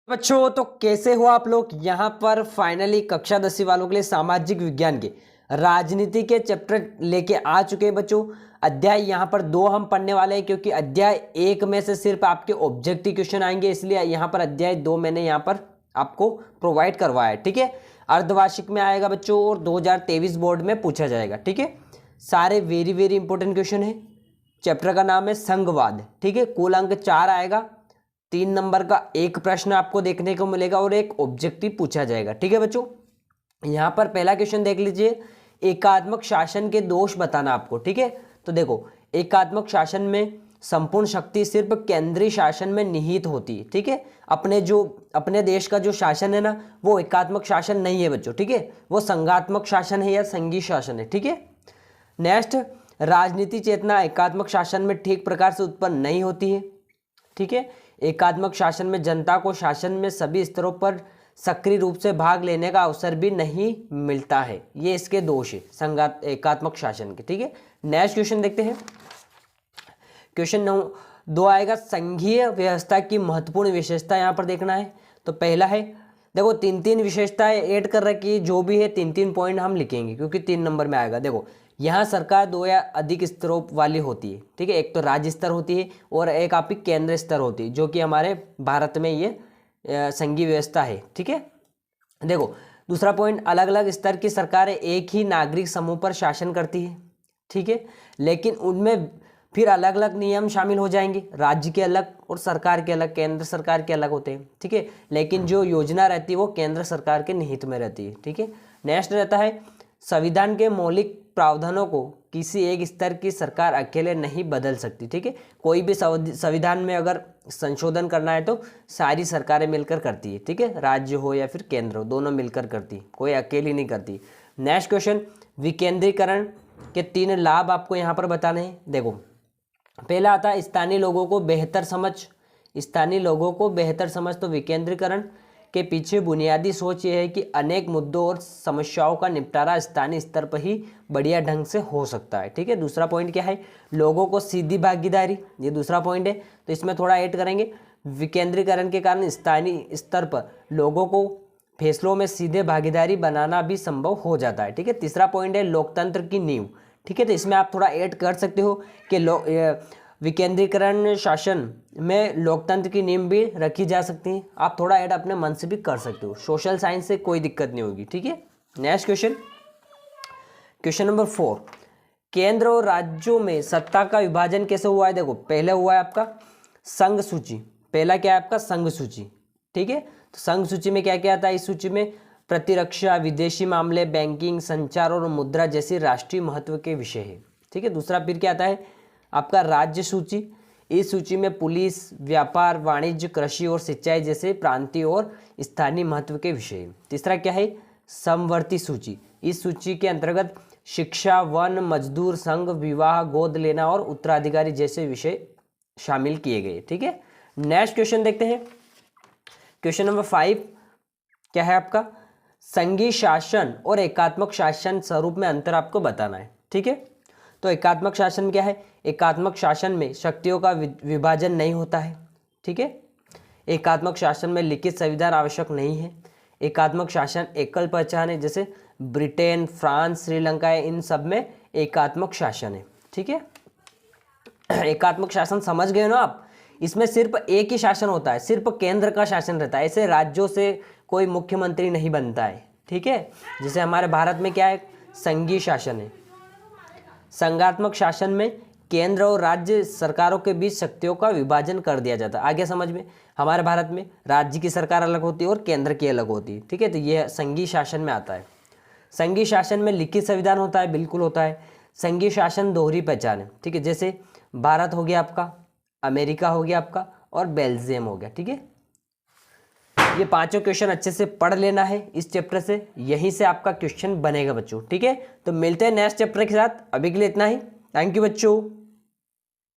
बच्चों तो कैसे हो आप लोग। यहाँ पर फाइनली कक्षा 10वीं वालों के लिए सामाजिक विज्ञान के राजनीति के चैप्टर लेके आ चुके हैं बच्चों। अध्याय यहाँ पर 2 हम पढ़ने वाले हैं, क्योंकि अध्याय 1 में से सिर्फ आपके ऑब्जेक्टिव क्वेश्चन आएंगे, इसलिए यहाँ पर अध्याय 2 मैंने यहाँ पर आपको प्रोवाइड करवाया है। ठीक है, अर्धवार्षिक में आएगा बच्चों और 2023 बोर्ड में पूछा जाएगा। ठीक है, सारे वेरी वेरी इंपॉर्टेंट क्वेश्चन है। चैप्टर का नाम है संघवाद। ठीक है, कुल अंक 4 आएगा। 3 नंबर का एक प्रश्न आपको देखने को मिलेगा और एक ऑब्जेक्टिव पूछा जाएगा। ठीक है बच्चों, यहाँ पर पहला क्वेश्चन देख लीजिए, एकात्मक शासन के दोष बताना आपको। ठीक है, तो देखो एकात्मक शासन में संपूर्ण शक्ति सिर्फ केंद्रीय शासन में निहित होती है। ठीक है, अपने देश का जो शासन है ना, वो एकात्मक शासन नहीं है बच्चों। ठीक है, वो संघात्मक शासन है या संघीय शासन है। ठीक है, नेक्स्ट, राजनीति चेतना एकात्मक शासन में ठीक प्रकार से उत्पन्न नहीं होती है। ठीक है, एकात्मक शासन में जनता को शासन में सभी स्तरों पर सक्रिय रूप से भाग लेने का अवसर भी नहीं मिलता है। ये इसके दोष है एकात्मक शासन के। ठीक है, नेक्स्ट क्वेश्चन देखते हैं। क्वेश्चन 2 आएगा, संघीय व्यवस्था की महत्वपूर्ण विशेषता यहाँ पर देखना है। तो पहला है, देखो 3 विशेषताएं ऐड कर रखी, जो भी है 3 पॉइंट हम लिखेंगे क्योंकि 3 नंबर में आएगा। देखो यहाँ सरकार 2 या अधिक स्तरों वाली होती है। ठीक है, एक तो राज्य स्तर होती है और एक आपकी केंद्र स्तर होती है, जो कि हमारे भारत में ये संघीय व्यवस्था है। ठीक है, देखो दूसरा पॉइंट, अलग अलग स्तर की सरकारें एक ही नागरिक समूह पर शासन करती है। ठीक है, लेकिन उनमें फिर अलग अलग नियम शामिल हो जाएंगे, राज्य के अलग और सरकार के अलग, केंद्र सरकार के अलग होते हैं। ठीक है, लेकिन जो योजना रहती है वो केंद्र सरकार के निहित में रहती है। ठीक है, नेक्स्ट रहता है, संविधान के मौलिक प्रावधानों को किसी एक स्तर की सरकार अकेले नहीं बदल सकती। ठीक है, कोई भी संविधान में अगर संशोधन करना है तो सारी सरकारें मिलकर करती है। ठीक है, राज्य हो या फिर केंद्र हो, दोनों मिलकर करती है, कोई अकेली नहीं करती। नेक्स्ट क्वेश्चन, विकेंद्रीकरण के 3 लाभ आपको यहाँ पर बताने हैं। देखो पहला आता है स्थानीय लोगों को बेहतर समझ। स्थानीय लोगों को बेहतर समझ, तो विकेंद्रीकरण के पीछे बुनियादी सोच ये है कि अनेक मुद्दों और समस्याओं का निपटारा स्थानीय स्तर पर ही बढ़िया ढंग से हो सकता है। ठीक है, दूसरा पॉइंट क्या है, लोगों को सीधी भागीदारी, ये दूसरा पॉइंट है, तो इसमें थोड़ा ऐड करेंगे। विकेंद्रीकरण के कारण स्थानीय स्तर पर लोगों को फैसलों में सीधे भागीदारी बनाना भी संभव हो जाता है। ठीक है, तीसरा पॉइंट है लोकतंत्र की नींव। ठीक है, तो इसमें आप थोड़ा ऐड कर सकते हो कि विकेंद्रीकरण शासन में लोकतंत्र की नींव भी रखी जा सकती है। आप थोड़ा ऐड अपने मन से भी कर सकते हो, सोशल साइंस से कोई दिक्कत नहीं होगी। ठीक है, नेक्स्ट क्वेश्चन, क्वेश्चन नंबर 4, केंद्र और राज्यों में सत्ता का विभाजन कैसे हुआ है। देखो पहला हुआ है आपका संघ सूची। पहला क्या है आपका, संघ सूची। ठीक है, तो संघ सूची में क्या क्या आता है, इस सूची में प्रतिरक्षा, विदेशी मामले, बैंकिंग, संचार और मुद्रा जैसी राष्ट्रीय महत्व के विषय है। ठीक है, दूसरा फिर क्या आता है आपका राज्य सूची। इस सूची में पुलिस, व्यापार, वाणिज्य, कृषि और सिंचाई जैसे प्रांतीय और स्थानीय महत्व के विषय। तीसरा क्या है, समवर्ती सूची। इस सूची के अंतर्गत शिक्षा, वन, मजदूर संघ, विवाह, गोद लेना और उत्तराधिकारी जैसे विषय शामिल किए गए। ठीक है, नेक्स्ट क्वेश्चन देखते हैं। क्वेश्चन नंबर 5 क्या है आपका, संघीय शासन और एकात्मक शासन स्वरूप में अंतर आपको बताना है। ठीक है, तो एकात्मक शासन क्या है, एकात्मक शासन में शक्तियों का विभाजन नहीं होता है। ठीक है, एकात्मक शासन में लिखित संविधान आवश्यक नहीं है। एकात्मक शासन एकल पहचान है, जैसे ब्रिटेन, फ्रांस, श्रीलंका है, इन सब में एकात्मक शासन है। ठीक है, एकात्मक शासन समझ गए ना आप, इसमें सिर्फ एक ही शासन होता है, सिर्फ केंद्र का शासन रहता है, ऐसे राज्यों से कोई मुख्यमंत्री नहीं बनता है। ठीक है, जैसे हमारे भारत में क्या है, संघीय शासन है। संघात्मक शासन में केंद्र और राज्य सरकारों के बीच शक्तियों का विभाजन कर दिया जाता है। आगे समझ में, हमारे भारत में राज्य की सरकार अलग होती है और केंद्र की अलग होती है। ठीक है, तो यह संघीय शासन में आता है। संघीय शासन में लिखित संविधान होता है, बिल्कुल होता है। संघीय शासन दोहरी पहचान है। ठीक है, जैसे भारत हो गया आपका, अमेरिका हो गया आपका और बेल्जियम हो गया। ठीक है, ये 5 क्वेश्चन अच्छे से पढ़ लेना है इस चैप्टर से, यहीं से आपका क्वेश्चन बनेगा बच्चों। ठीक है, तो मिलते हैं नेक्स्ट चैप्टर के साथ, अभी के लिए इतना ही। थैंक यू बच्चों।